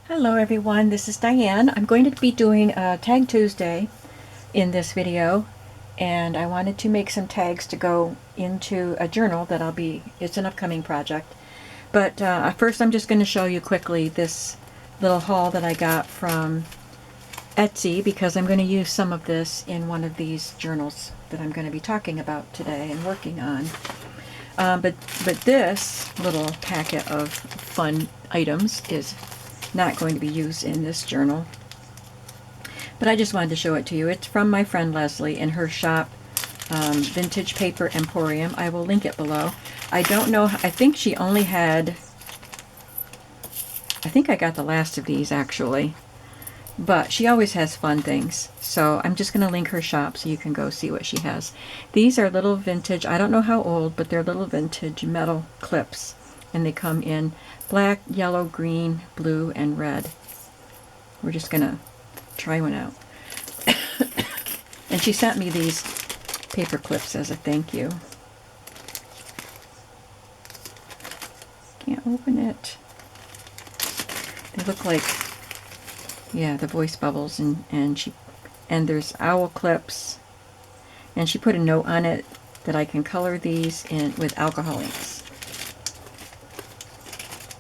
Hello everyone, this is Diane. I'm going to be doing a Tag Tuesday in this video, and I wanted to make some tags to go into a journal that it's an upcoming project. But first I'm just going to show you quickly this little haul that I got from Etsy, because I'm going to use some of this in one of these journals that I'm going to be talking about today and working on. But this little packet of fun items is not going to be used in this journal, but I just wanted to show it to you. It's from my friend Leslie in her shop, Vintage Paper Emporium. I will link it below. I don't know, I think she only had, I think I got the last of these actually, but she always has fun things, so I'm just going to link her shop so you can go see what she has. These are little vintage, I don't know how old, but they're little vintage metal clips, and they come in black, yellow, green, blue, and red. We're just gonna try one out. And she sent me these paper clips as a thank you. Can't open it. They look like, yeah, the voice bubbles, and there's owl clips, and she put a note on it that I can color these in with alcohol inks.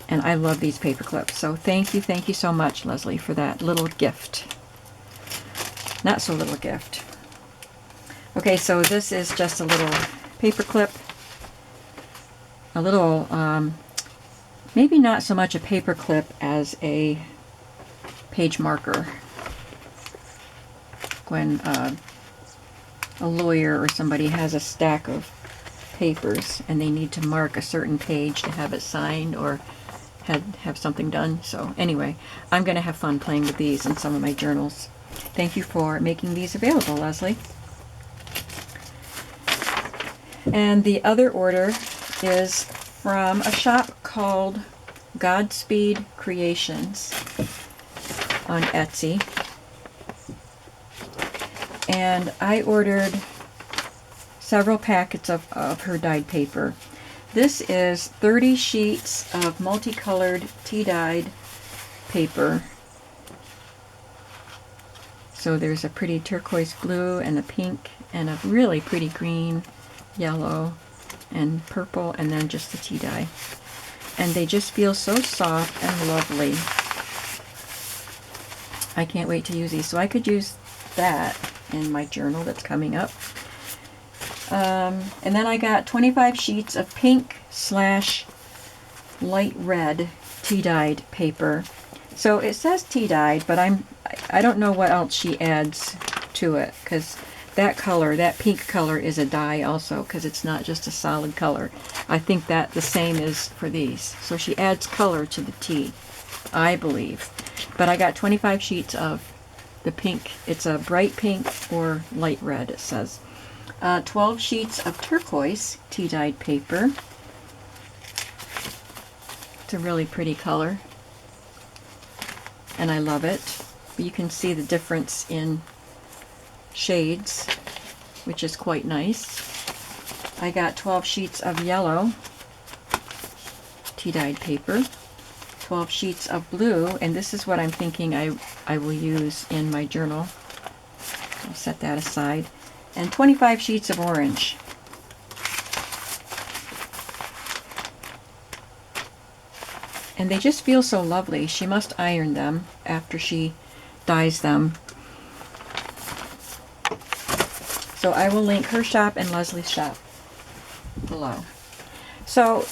And I love these paper clips. So thank you so much, Leslie, for that little gift. Not so little gift. Okay, so this is just a little paper clip. A little, maybe not so much a paper clip as a page marker. When a lawyer or somebody has a stack of papers and they need to mark a certain page to have it signed or have something done. So anyway, I'm going to have fun playing with these in some of my journals. Thank you for making these available, Leslie. And the other order is from a shop called Godspeed Creations on Etsy. And I ordered several packets of her dyed paper. This is 30 sheets of multicolored tea-dyed paper. So there's a pretty turquoise blue and a pink and a really pretty green, yellow, and purple, and then just the tea dye. And they just feel so soft and lovely. I can't wait to use these. So I could use that in my journal that's coming up. And then I got 25 sheets of pink / light red tea-dyed paper. So it says tea-dyed, but I don't know what else she adds to it, because that color, that pink color, is a dye also, because it's not just a solid color. I think that the same is for these. So she adds color to the tea, I believe. But I got 25 sheets of the pink. It's a bright pink or light red, it says. 12 sheets of turquoise tea-dyed paper. It's a really pretty color, and I love it. You can see the difference in shades, which is quite nice. I got 12 sheets of yellow tea-dyed paper, 12 sheets of blue, and this is what I'm thinking I will use in my journal. I'll set that aside. And 25 sheets of orange. And they just feel so lovely. She must iron them after she dyes them. So I will link her shop and Leslie's shop below. So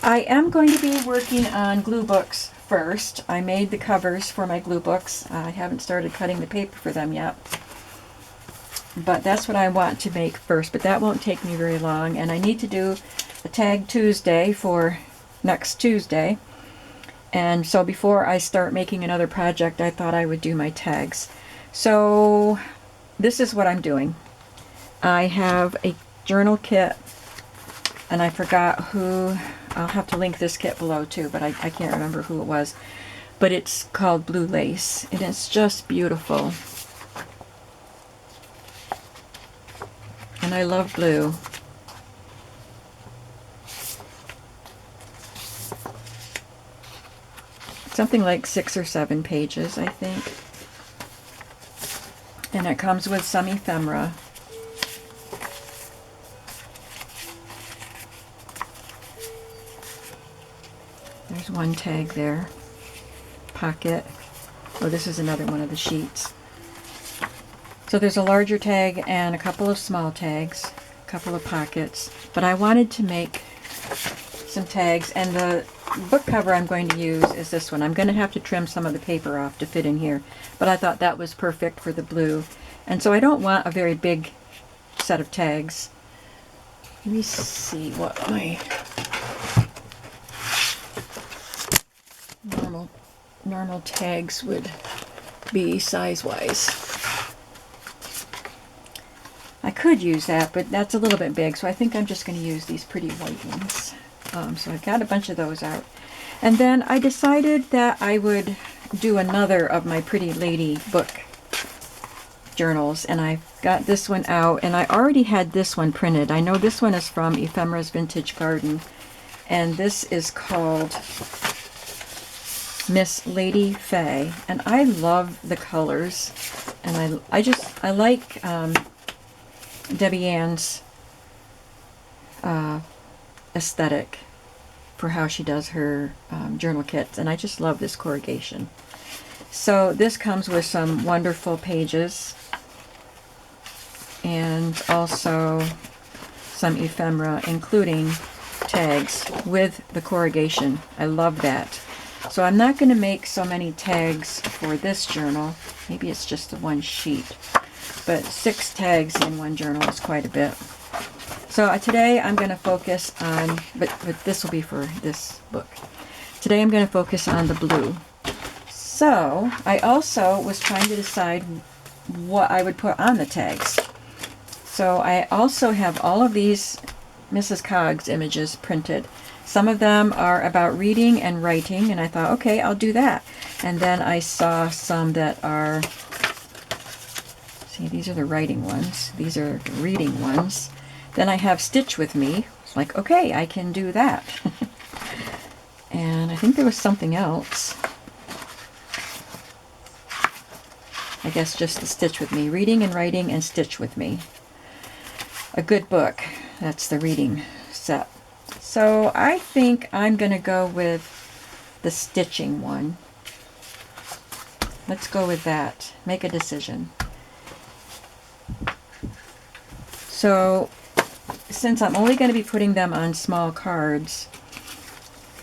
I am going to be working on glue books first. I made the covers for my glue books. I haven't started cutting the paper for them yet. But that's what I want to make first, but that won't take me very long. And I need to do a Tag Tuesday for next Tuesday. And so before I start making another project, I thought I would do my tags. So this is what I'm doing. I have a journal kit, and I forgot who, I'll have to link this kit below too, but I can't remember who it was. But it's called Blue Lace, and it's just beautiful. And I love blue. something like 6 or 7 pages, I think. And it comes with some ephemera. There's one tag there. Pocket. Oh, this is another one of the sheets. So there's a larger tag and a couple of small tags, a couple of pockets. But I wanted to make some tags, and the book cover I'm going to use is this one. I'm going to have to trim some of the paper off to fit in here, but I thought that was perfect for the blue. And so I don't want a very big set of tags. Let me see what my normal tags would be size-wise. I could use that, but that's a little bit big, so I think I'm just going to use these pretty white ones. So I've got a bunch of those out. And then I decided that I would do another of my Pretty Lady book journals, and I got this one out, and I already had this one printed. I know this one is from Ephemera's Vintage Garden, and this is called Miss Lady Faye, and I love the colors, and I like Debbie Ann's aesthetic for how she does her journal kits, and I just love this corrugation. So this comes with some wonderful pages and also some ephemera, including tags with the corrugation. I love that. So I'm not going to make so many tags for this journal. Maybe it's just the one sheet. But 6 tags in one journal is quite a bit. So today I'm going to focus on, but this will be for this book. Today I'm going to focus on the blue. So I also was trying to decide what I would put on the tags. So I also have all of these Mrs. Coggs images printed. Some of them are about reading and writing, and I thought, okay, I'll do that. And then I saw some that are, see, these are the writing ones. These are the reading ones. Then I have Stitch With Me. It's like, okay, I can do that. And I think there was something else. I guess just the Stitch With Me. Reading and writing and Stitch With Me. A good book. That's the reading set. So I think I'm going to go with the stitching one. Let's go with that. Make a decision. So since I'm only going to be putting them on small cards,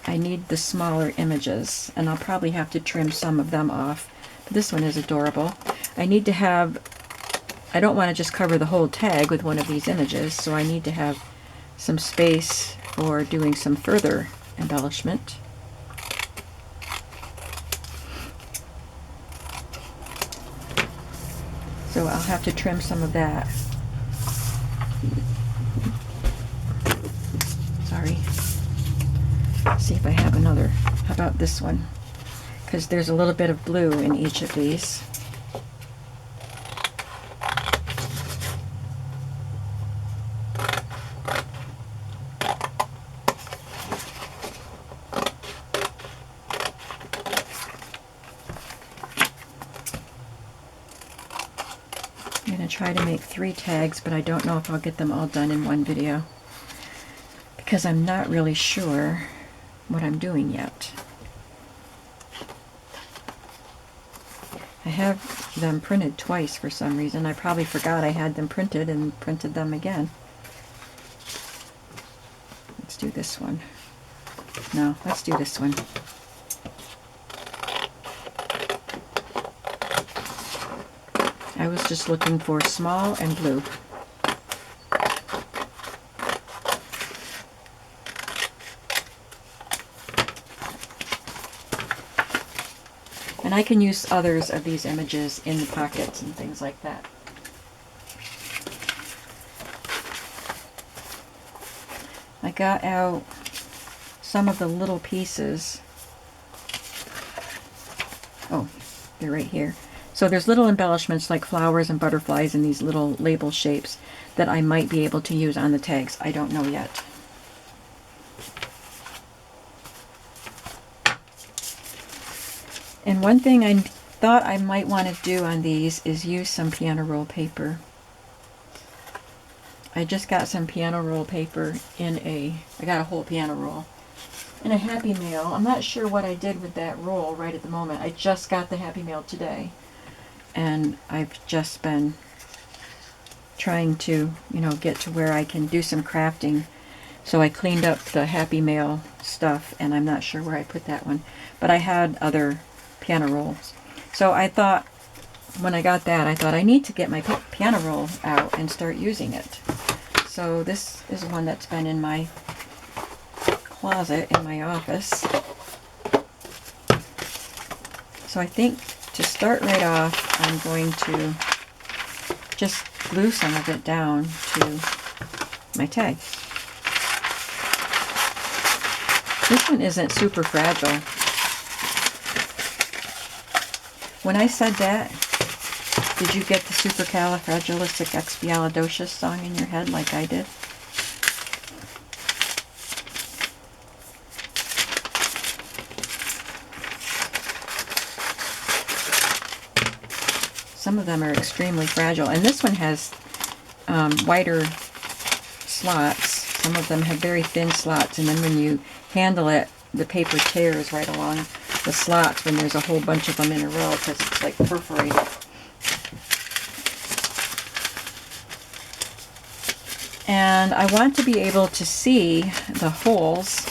I need the smaller images, and I'll probably have to trim some of them off. But this one is adorable. I need to have, I don't want to just cover the whole tag with one of these images, so I need to have some space for doing some further embellishment. So I'll have to trim some of that. Sorry. Let's see if I have another. How about this one? Because there's a little bit of blue in each of these. I'm going to try to make 3 tags, but I don't know if I'll get them all done in one video because I'm not really sure what I'm doing yet. I have them printed twice for some reason. I probably forgot I had them printed and printed them again. Let's do this one. No, let's do this one. I was just looking for small and blue. And I can use others of these images in the pockets and things like that. I got out some of the little pieces. Oh, they're right here. So there's little embellishments like flowers and butterflies and these little label shapes that I might be able to use on the tags. I don't know yet. And one thing I thought I might want to do on these is use some piano roll paper. I just got some piano roll paper I got a whole piano roll in a Happy Mail. I'm not sure what I did with that roll right at the moment. I just got the Happy Mail today, and I've just been trying to, get to where I can do some crafting. So I cleaned up the Happy Mail stuff, and I'm not sure where I put that one. But I had other piano rolls. So I thought, when I got that, I thought I need to get my piano roll out and start using it. So this is one that's been in my closet in my office. So I think to start right off, I'm going to just glue some of it down to my tag. This one isn't super fragile. When I said that, did you get the supercalifragilisticexpialidocious song in your head like I did? Some of them are extremely fragile, and this one has wider slots. Some of them have very thin slots, and then when you handle it, the paper tears right along the slots when there's a whole bunch of them in a row because it's like perforated. And I want to be able to see the holes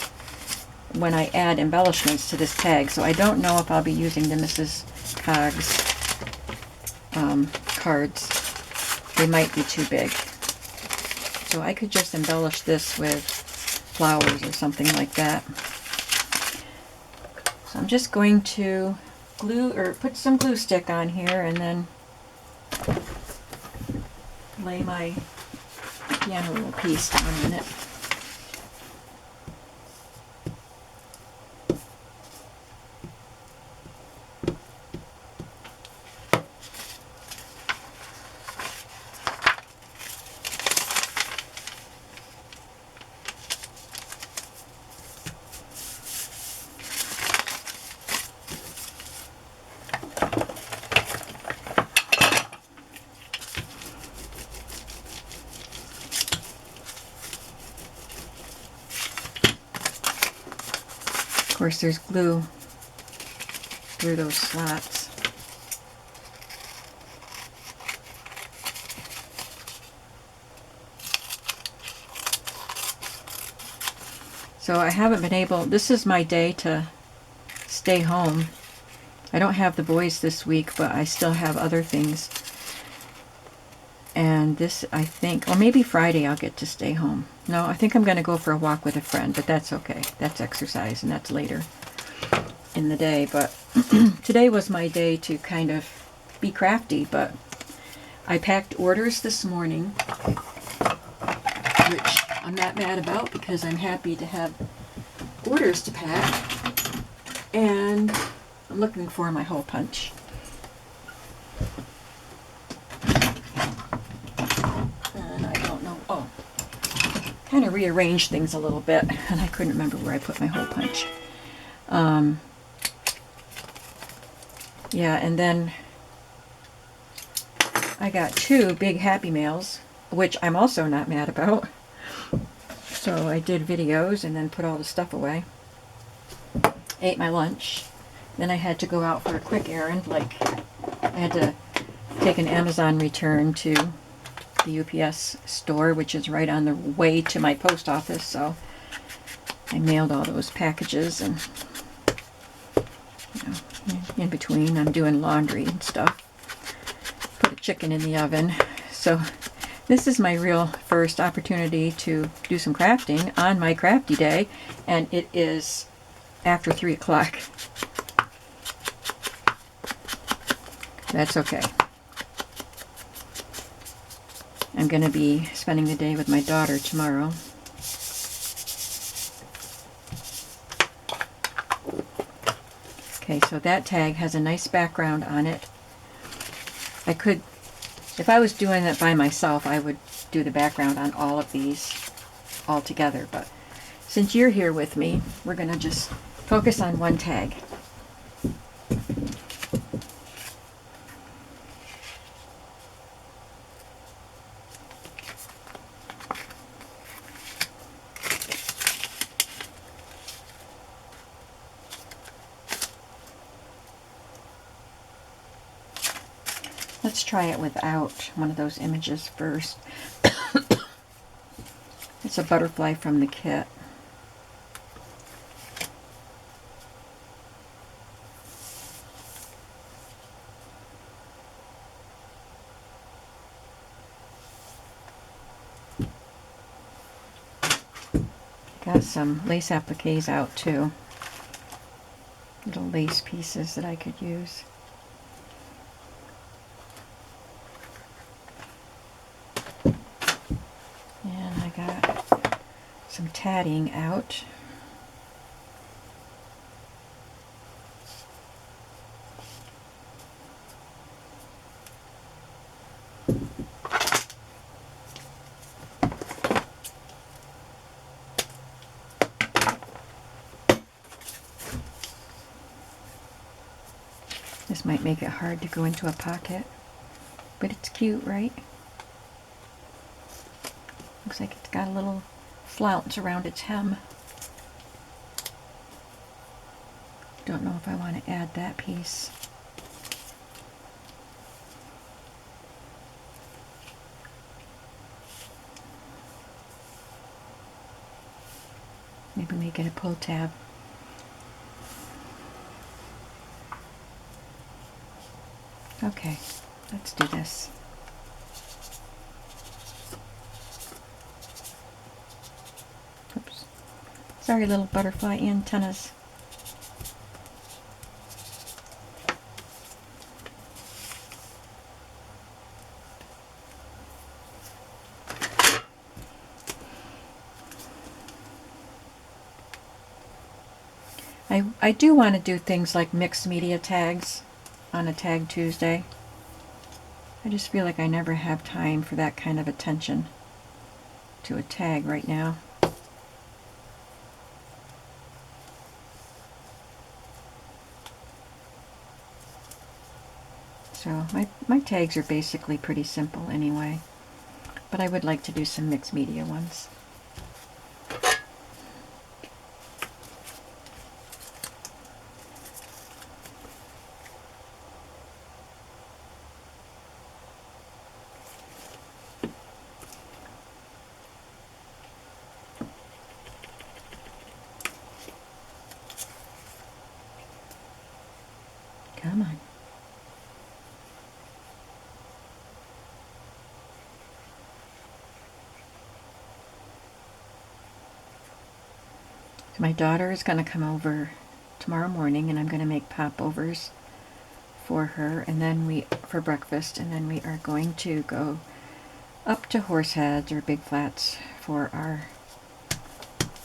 when I add embellishments to this tag, so I don't know if I'll be using the Mrs. Coggs cards. They might be too big. So I could just embellish this with flowers or something like that. So I'm just going to glue or put some glue stick on here and then lay my piano roll piece down on it. Of course, there's glue through those slots. So I haven't been able, this is my day to stay home. I don't have the boys this week, but I still have other things. And this, I think, or maybe Friday I'll get to stay home. No, I think I'm going to go for a walk with a friend, but that's okay. That's exercise, and that's later in the day. But today was my day to kind of be crafty, but I packed orders this morning, which I'm not mad about because I'm happy to have orders to pack. And I'm looking for my hole punch. Kind of rearranged things a little bit, and I couldn't remember where I put my hole punch. Yeah, and then I got 2 big Happy Mails, which I'm also not mad about. So I did videos and then put all the stuff away. Ate my lunch. Then I had to go out for a quick errand, like I had to take an Amazon return to the UPS store, which is right on the way to my post office, so I mailed all those packages, and in between I'm doing laundry and stuff. Put a chicken in the oven. So this is my real first opportunity to do some crafting on my crafty day, and it is after 3 o'clock. That's okay. I'm going to be spending the day with my daughter tomorrow. Okay, so that tag has a nice background on it. I could, if I was doing it by myself, I would do the background on all of these all together. But since you're here with me, we're going to just focus on one tag. Let's try it without one of those images first. It's a butterfly from the kit. Got some lace appliques out too. Little lace pieces that I could use. And I got some tatting out. This might make it hard to go into a pocket, but it's cute, right? Looks like it's got a little flounce around its hem. Don't know if I want to add that piece. Maybe make it a pull tab. Okay, let's do this. Oops. Sorry, little butterfly antennas. I do want to do things like mixed media tags on a Tag Tuesday. I just feel like I never have time for that kind of attention to a tag right now. So my tags are basically pretty simple anyway, but I would like to do some mixed media ones. Come on. So my daughter is going to come over tomorrow morning, and I'm going to make popovers for her, and then for breakfast, and then we are going to go up to Horseheads or Big Flats for our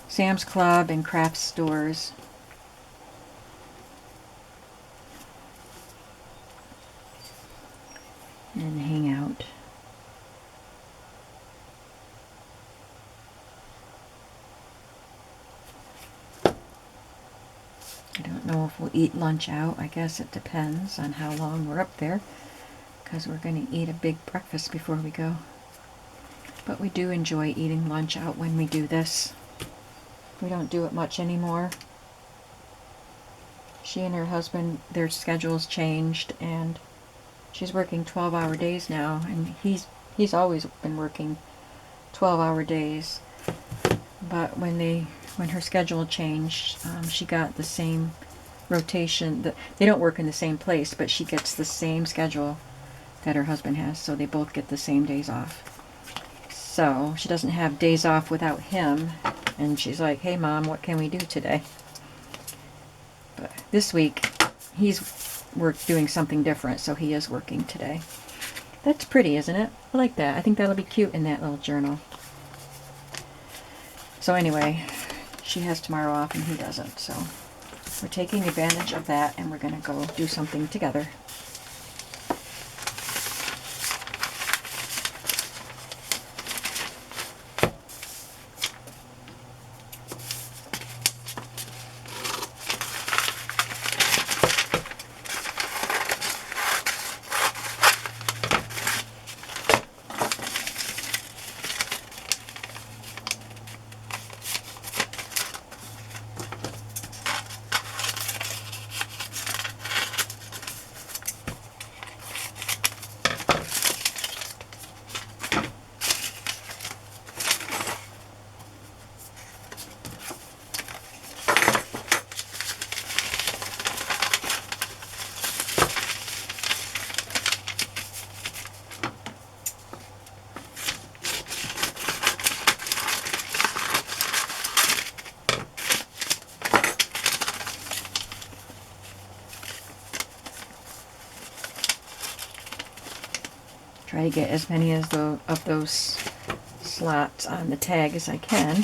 Sam's Club and craft stores. And hang out. I don't know if we'll eat lunch out. I guess it depends on how long we're up there, because we're going to eat a big breakfast before we go. But we do enjoy eating lunch out when we do this. We don't do it much anymore. She and her husband, their schedules changed, and she's working 12-hour days now, and he's always been working 12-hour days. But when her schedule changed, she got the same rotation. They don't work in the same place, but she gets the same schedule that her husband has, so they both get the same days off. So she doesn't have days off without him, and she's like, "Hey Mom, what can we do today?" But this week he's doing something different, so he is working today. That's pretty, isn't it? I like that. I think that'll be cute in that little journal. So anyway, she has tomorrow off and he doesn't, so we're taking advantage of that, and we're going to go do something together. Try to get as many as of those slots on the tag as I can.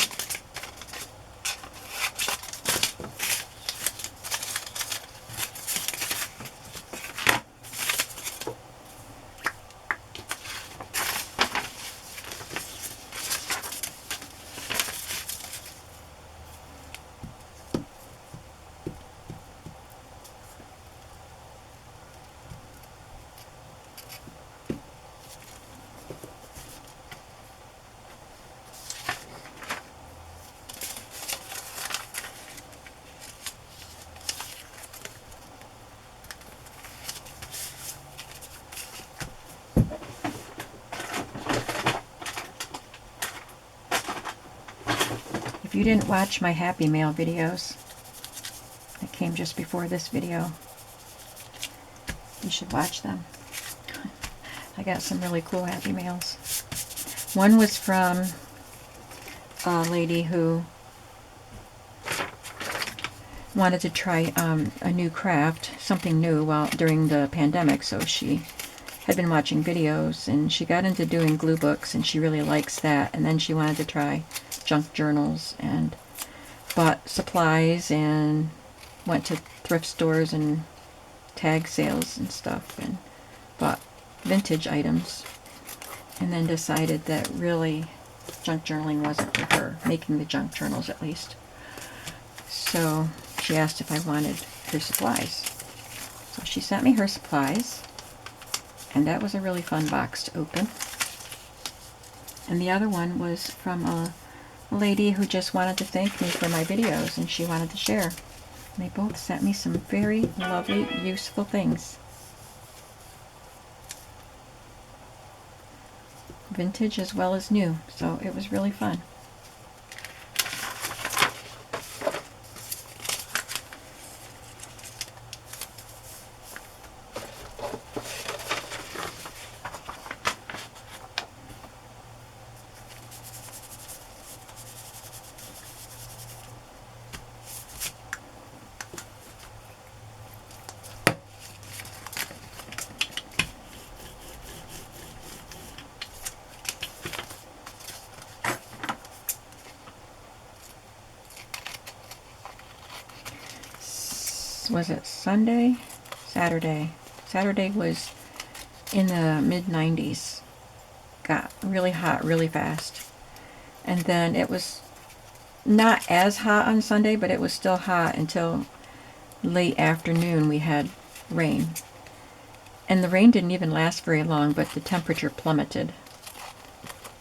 If you didn't watch my Happy Mail videos that came just before this video, you should watch them. I got some really cool Happy Mails. One was from a lady who wanted to try a new craft, something new during the pandemic, so she had been watching videos and she got into doing glue books and she really likes that, and then she wanted to try junk journals and bought supplies and went to thrift stores and tag sales and stuff and bought vintage items, and then decided that really junk journaling wasn't for her, making the junk journals at least. So she asked if I wanted her supplies. So she sent me her supplies, and that was a really fun box to open. And the other one was from a lady who just wanted to thank me for my videos and she wanted to share. And they both sent me some very lovely, useful things. Vintage as well as new, so it was really fun. Was it Sunday? Saturday. Saturday was in the mid-90s. Got really hot really fast. And then it was not as hot on Sunday, but it was still hot until late afternoon. We had rain. And the rain didn't even last very long, but the temperature plummeted,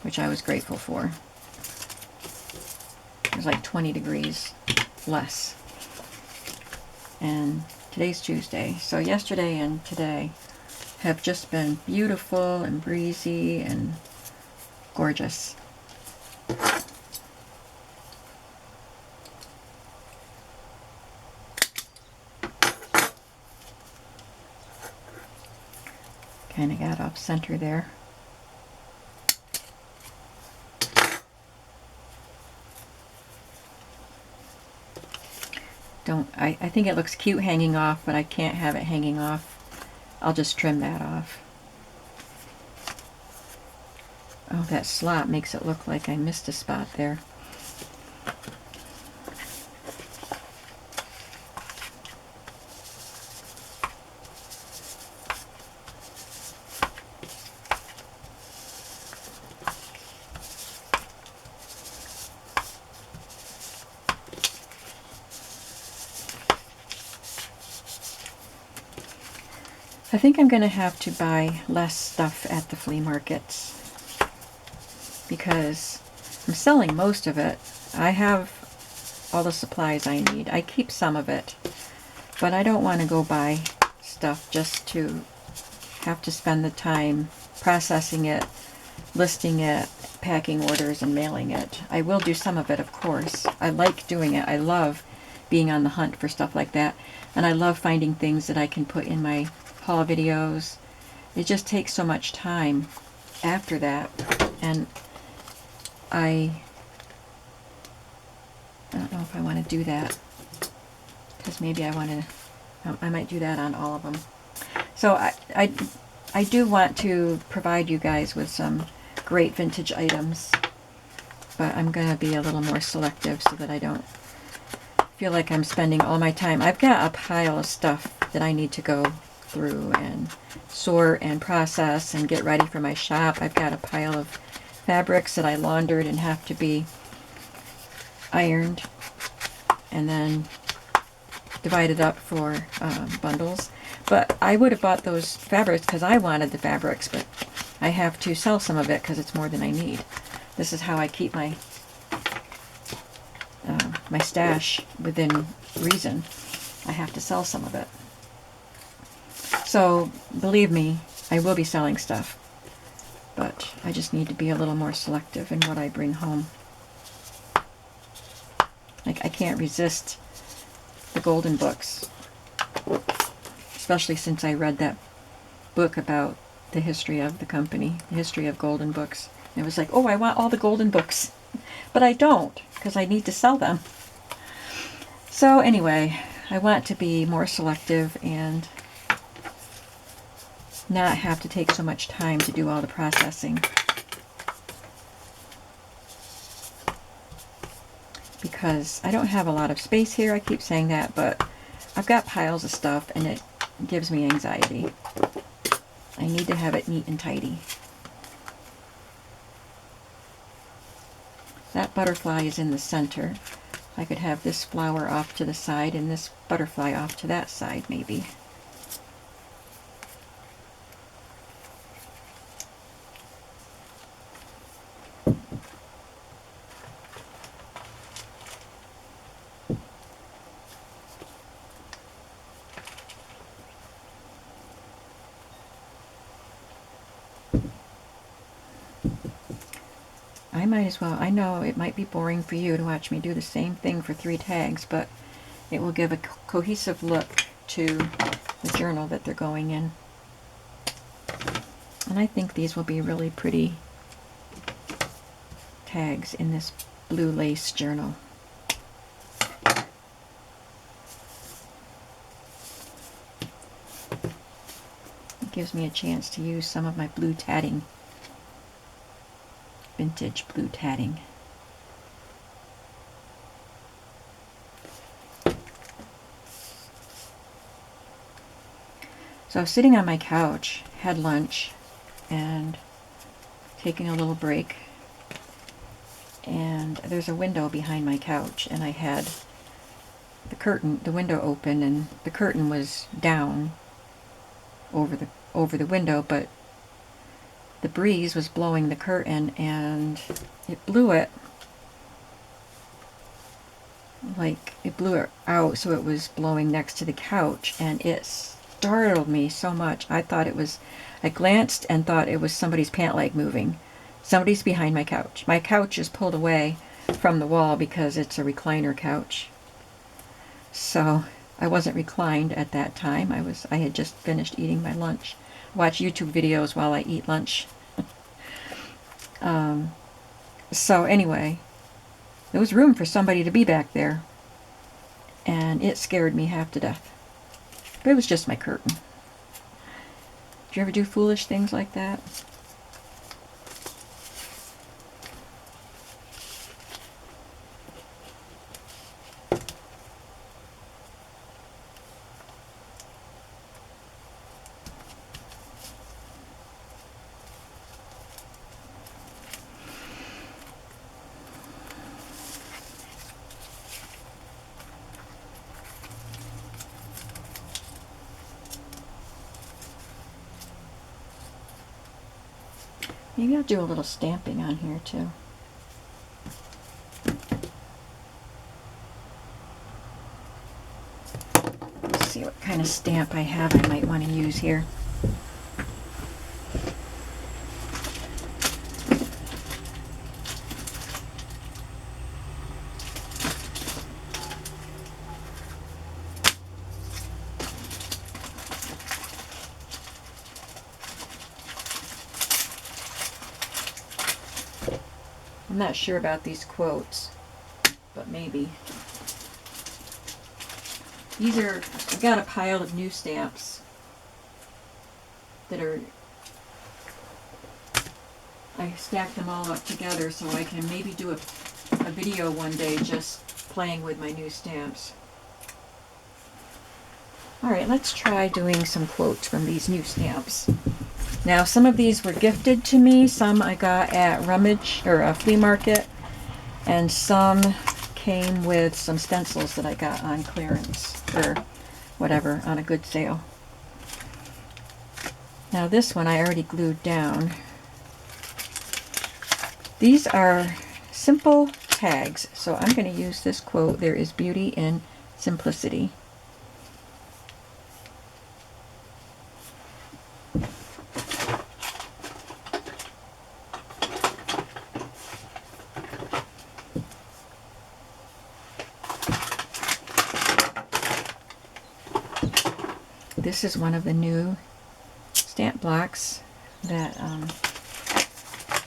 which I was grateful for. It was like 20 degrees less. And today's Tuesday, so yesterday and today have just been beautiful and breezy and gorgeous. Kind of got off center there. I think it looks cute hanging off, but I can't have it hanging off. I'll just trim that off. Oh, that slot makes it look like I missed a spot there. I think I'm going to have to buy less stuff at the flea markets because I'm selling most of it. I have all the supplies I need. I keep some of it, but I don't want to go buy stuff just to have to spend the time processing it, listing it, packing orders, and mailing it. I will do some of it, of course. I like doing it. I love being on the hunt for stuff like that, and I love finding things that I can put in my haul videos. It just takes so much time after that, and I don't know if I want to do that, because maybe I might do that on all of them. So I I do want to provide you guys with some great vintage items, but I'm going to be a little more selective so that I don't feel like I'm spending all my time. I've got a pile of stuff that I need to go through and sort and process and get ready for my shop. I've got a pile of fabrics that I laundered and have to be ironed and then divided up for bundles. But I would have bought those fabrics because I wanted the fabrics, but I have to sell some of it because it's more than I need. This is how I keep my my stash within reason. I have to sell some of it. So believe me, I will be selling stuff, but I just need to be a little more selective in what I bring home. Like, I can't resist the golden books, especially since I read that book about the history of the company, the history of golden books. And it was like, oh, I want all the golden books, but I don't because I need to sell them. So anyway, I want to be more selective and not have to take so much time to do all the processing. Because I don't have a lot of space here, I keep saying that, but I've got piles of stuff and it gives me anxiety. I need to have it neat and tidy. That butterfly is in the center. I could have this flower off to the side and this butterfly off to that side, maybe. I might as well. I know it might be boring for you to watch me do the same thing for 3 tags, but it will give a cohesive look to the journal that they're going in. And I think these will be really pretty tags in this blue lace journal. It gives me a chance to use some of my blue tatting. Vintage blue tatting. So I was sitting on my couch, had lunch, and taking a little break. And there's a window behind my couch, and I had the window open, and the curtain was down over the window, but the breeze was blowing the curtain and it blew it out, so it was blowing next to the couch, and it startled me so much. I glanced and thought it was somebody's pant leg moving. Somebody's behind my couch. My couch is pulled away from the wall because it's a recliner couch. So I wasn't reclined at that time. I had just finished eating my lunch. Watch YouTube videos while I eat lunch. So anyway, there was room for somebody to be back there, and it scared me half to death. But it was just my curtain. Did you ever do foolish things like that? Maybe I'll do a little stamping on here too. Let's see what kind of stamp I have I might want to use here. I'm not sure about these quotes, but maybe. I've got a pile of new stamps that are I stacked them all up together so I can maybe do a video one day just playing with my new stamps. Alright, let's try doing some quotes from these new stamps. Now, some of these were gifted to me, some I got at Rummage, or a flea market, and some came with some stencils that I got on clearance, or whatever, on a good sale. Now this one I already glued down. These are simple tags, so I'm going to use this quote, "There is beauty in simplicity." This is one of the new stamp blocks that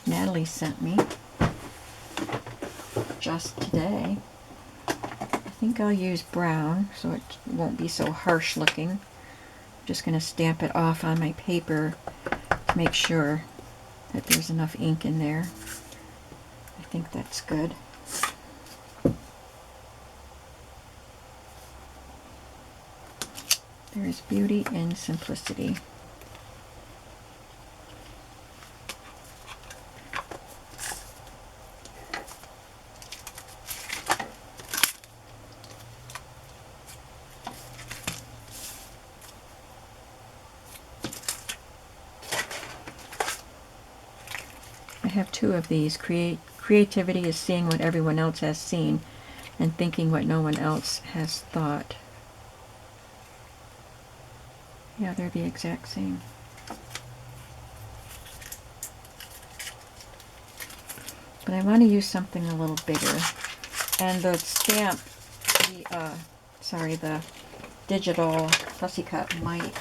Natalie sent me just today. I think I'll use brown so it won't be so harsh looking. I'm just going to stamp it off on my paper to make sure that there's enough ink in there. I think that's good. There is beauty in simplicity. I have two of these. Creativity is seeing what everyone else has seen and thinking what no one else has thought. Yeah, they're the exact same. But I want to use something a little bigger. And the stamp, the digital Fussy Cut might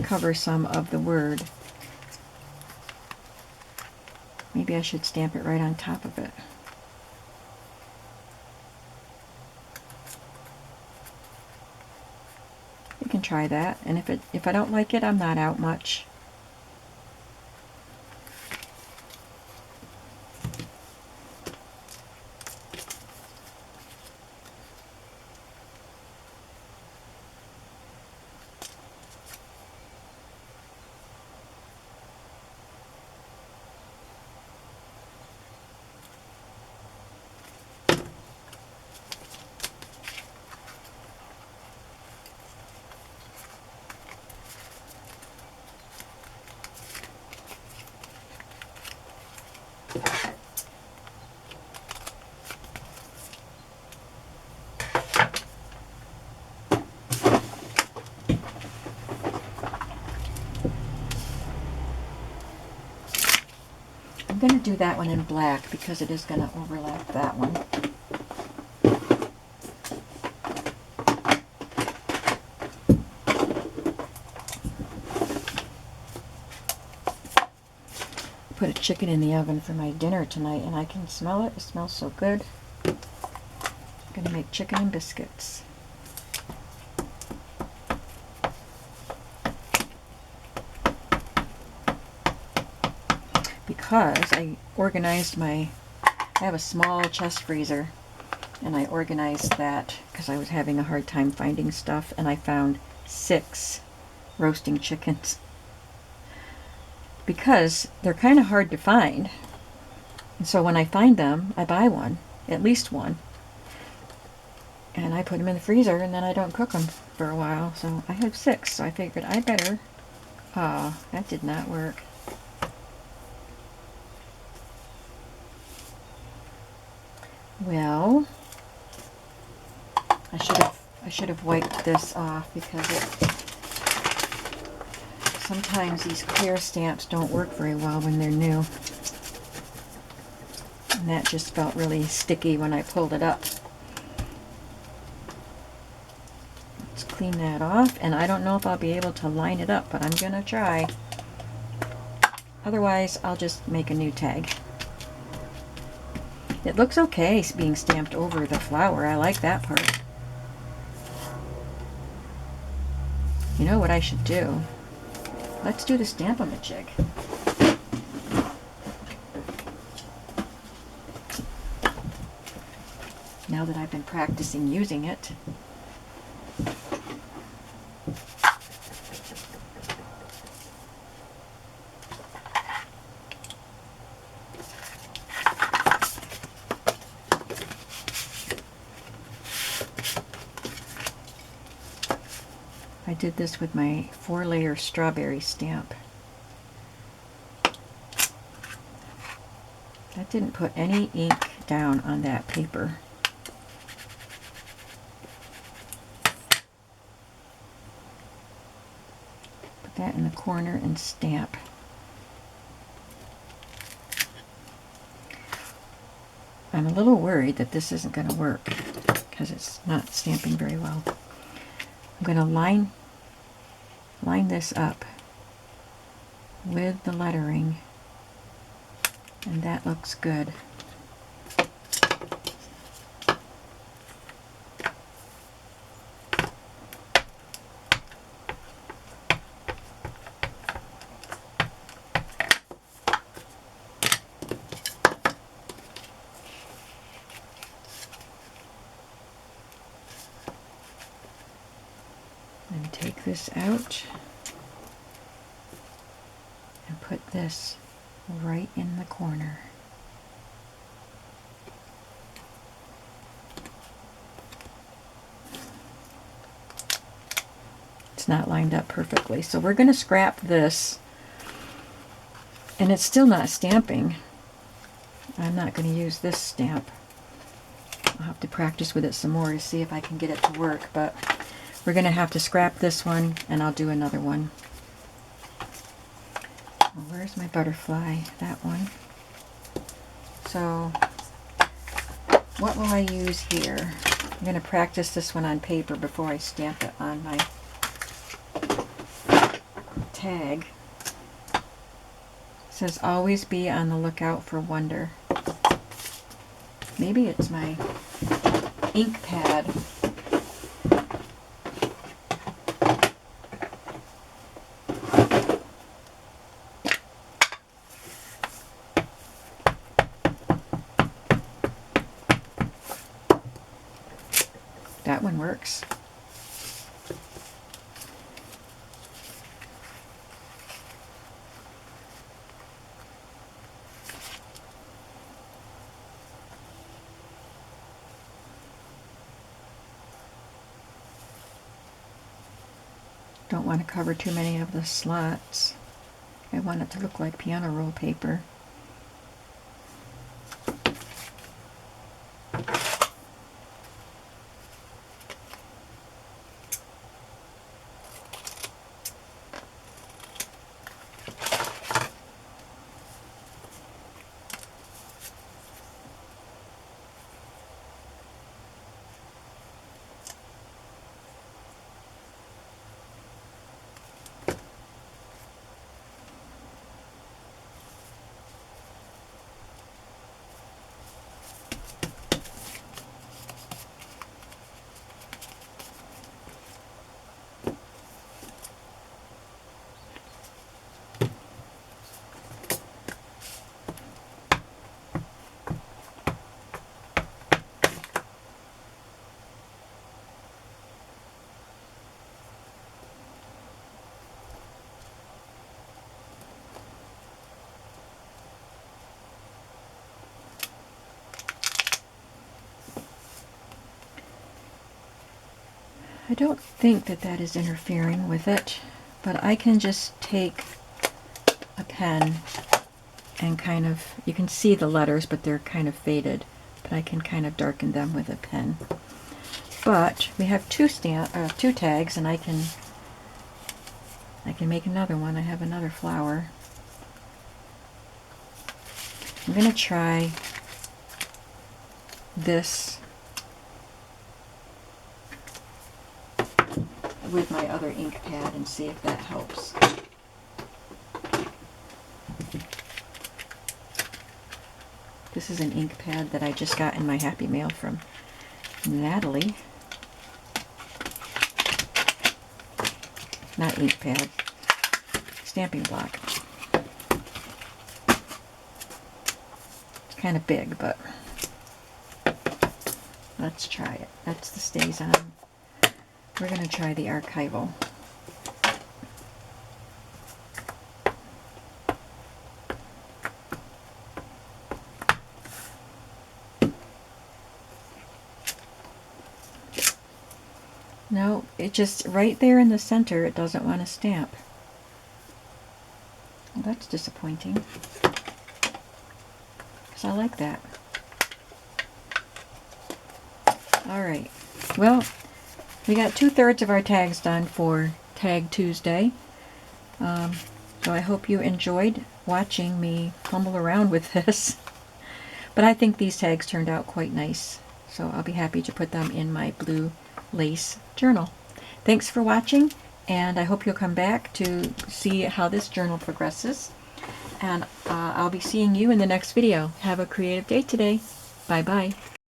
cover some of the word. Maybe I should stamp it right on top of it. You can try that, and if I don't like it, I'm not out much. I'm going to do that one in black because it is going to overlap that one. Put a chicken in the oven for my dinner tonight and I can smell it. It smells so good. I'm going to make chicken and biscuits. Because I have a small chest freezer and I organized that because I was having a hard time finding stuff, and I found 6 roasting chickens. Because they're kind of hard to find. And so when I find them, I buy one, at least one. And I put them in the freezer and then I don't cook them for a while. So I have 6, so I figured I better. Oh, that did not work. Well, I should have wiped this off because sometimes these clear stamps don't work very well when they're new. And that just felt really sticky when I pulled it up. Let's clean that off, and I don't know if I'll be able to line it up, but I'm gonna try. Otherwise, I'll just make a new tag. It looks okay being stamped over the flower. I like that part. You know what I should do? Let's do the Stamp-A-Majig. now that I've been practicing using it. I did this with my 4-layer strawberry stamp. That didn't put any ink down on that paper. Put that in the corner and stamp. I'm a little worried that this isn't going to work because it's not stamping very well. I'm going to line this up with the lettering, and that looks good. And take this out and put this right in the corner. It's not lined up perfectly, so we're going to scrap this, and it's still not stamping. I'm not going to use this stamp. I'll have to practice with it some more to see if I can get it to work, but we're going to have to scrap this one, and I'll do another one. Well, where's my butterfly? That one. So, what will I use here? I'm going to practice this one on paper before I stamp it on my tag. It says, always be on the lookout for wonder. Maybe it's my ink pad. That one works. Don't want to cover too many of the slots. I want it to look like piano roll paper. I don't think that that is interfering with it, but I can just take a pen and kind of, you can see the letters, but they're kind of faded, but I can kind of darken them with a pen. But we have two tags, and I can make another one. I have another flower. I'm going to try this with my other ink pad and see if that helps. This is an ink pad that I just got in my Happy Mail from Natalie. Not ink pad, stamping block. It's kind of big, but Let's try it. That's the stays on. We're going to try the archival. No, it just, right there in the center, it doesn't want to stamp. Well, that's disappointing. Because I like that. Alright. Well, we got 2/3 of our tags done for Tag Tuesday. So I hope you enjoyed watching me fumble around with this. But I think these tags turned out quite nice. So I'll be happy to put them in my blue lace journal. Thanks for watching, and I hope you'll come back to see how this journal progresses. And I'll be seeing you in the next video. Have a creative day today. Bye-bye.